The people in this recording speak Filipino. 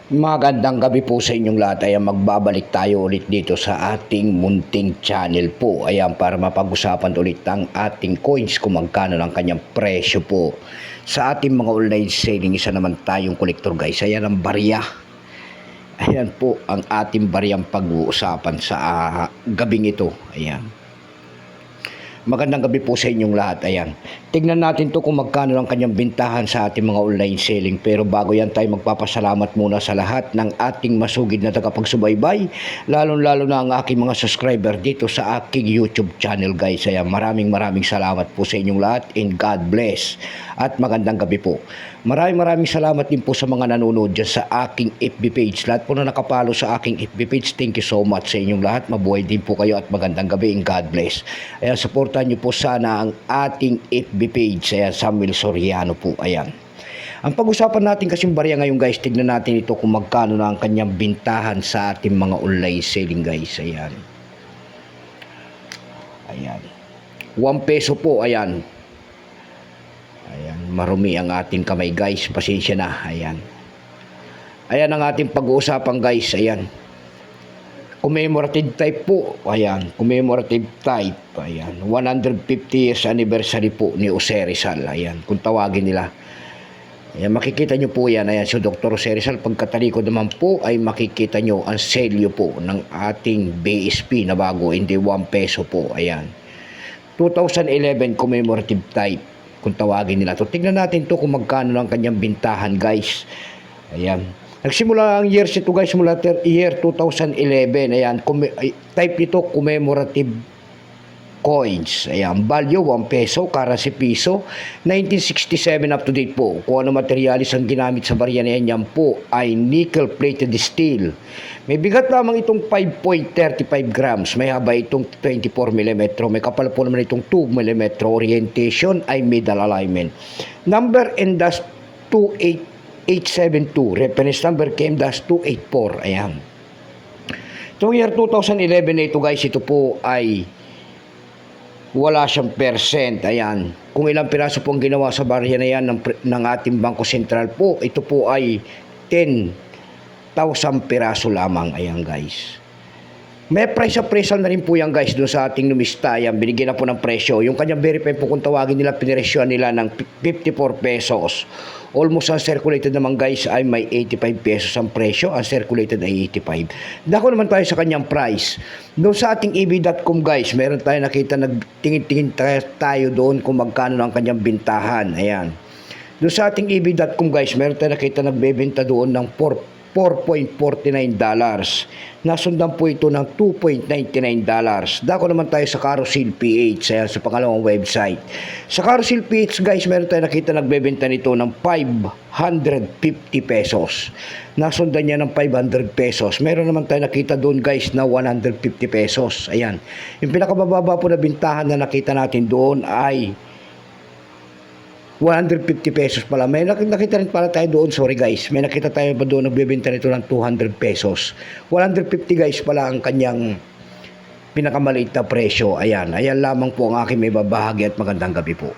Magandang gabi po sa inyong lahat. Ayan, magbabalik tayo ulit dito sa ating munting channel po. Ayan, para mapag-usapan ulit ang ating coins kung magkano ng kanyang presyo po. Sa ating mga online selling, isa naman tayong kolektor guys. Ayan ang barya. Ayan po ang ating baryang pag-uusapan sa gabing ito. Ayan. Magandang gabi po sa inyong lahat. Ayan. Tignan natin to kung magkano ang kanyang bintahan sa ating mga online selling. Pero bago yan tayo magpapasalamat muna sa lahat ng ating masugid na tagapagsubaybay. Lalo-lalo na ang aking mga subscriber dito sa aking YouTube channel guys. Ayan. Maraming salamat po sa inyong lahat and God bless. At magandang gabi po. Maraming salamat din po sa mga nanonood dyan sa aking FB page. Lahat po na nakapalo sa aking FB page, thank you so much sa inyong lahat. Mabuhay din po kayo at magandang gabi and God bless. Ayan, supportan niyo po sana ang ating FB page. Ayan, Samuel Soriano po. Ayan. Ang pag-usapan natin kasing barya ngayon guys, tignan natin ito kung magkano na ang kanyang bintahan sa ating mga online selling guys. Ayan. Ayan. 1 peso po. Ayan. Ayan, marumi ang ating kamay guys, pasensya na. Ayan. Ayan ang ating pag-uusapan guys. Ayan. Commemorative type po. Ayan, commemorative type. Ayan, 150 years anniversary po ni Jose Rizal. Ayan, kung tawagin nila. Ayan, makikita nyo po yan. Ayan, si Dr. Jose Rizal. Pagkatalikod naman po ay makikita nyo ang selyo po ng ating BSP na bago. Hindi 1 peso po. Ayan. 2011 commemorative type. Kung tawagin nila to. Tignan natin to kung magkano ang kanyang bintahan guys. Ayan. Nagsimula ang years ito guys mula year 2011. Ayan. Type nito commemorative coins. Ayan. Value 1 peso. Currency piso. 1967 up to date po. Kung ano materialis ang ginamit sa barya na yan po ay nickel plated steel. May bigat lamang itong 5.35 grams. May haba itong 24 mm. May kapal po naman itong 2 mm. Orientation ay middle alignment. Number N-28872. Reference number KM-284. Ayan. Itong year 2011 na ito guys, ito po ay wala siyang percent. Ayan. Kung ilang piraso po ang ginawa sa barya na yan ng ating Bangko Sentral po, ito po ay 10,000 piraso lamang. Ayan guys. May price appraisal na rin po yan guys doon sa ating numista. Ayan, binigyan na po ng presyo. Yung kanyang verify po kung tawagin nila, piniresyoan nila ng 54 pesos. Almost ang circulated naman guys ay may 85 pesos ang presyo. Ang circulated ay 85. Dako naman tayo sa kanyang price. Doon sa ating eb.com guys, meron tayo nakita, nagtingin-tingin tayo doon kung magkano ang kanyang bintahan. Ayan. Doon sa ating eb.com guys, meron tayo nakita nagbebenta doon ng $4.49. Nasundan po ito ng $2.99. Dako naman tayo sa Carousel PH, ayan, sa pangalawang website. Sa Carousel PH guys, meron tayo nakita nagbebenta nito ng 550 pesos. Nasundan niya ng 500 pesos. Meron naman tayo nakita doon guys na 150 pesos. Ayan. Yung pinakabababa po na bintahan na nakita natin doon ay 150 pesos pala. May nakita rin pala tayo doon. Sorry guys. May nakita tayo pa doon. Nagbebenta nito ng 200 pesos. 150 guys pala ang kanyang pinakamaliit na presyo. Ayan. Ayan lamang po ang aking may babahagi at magandang gabi po.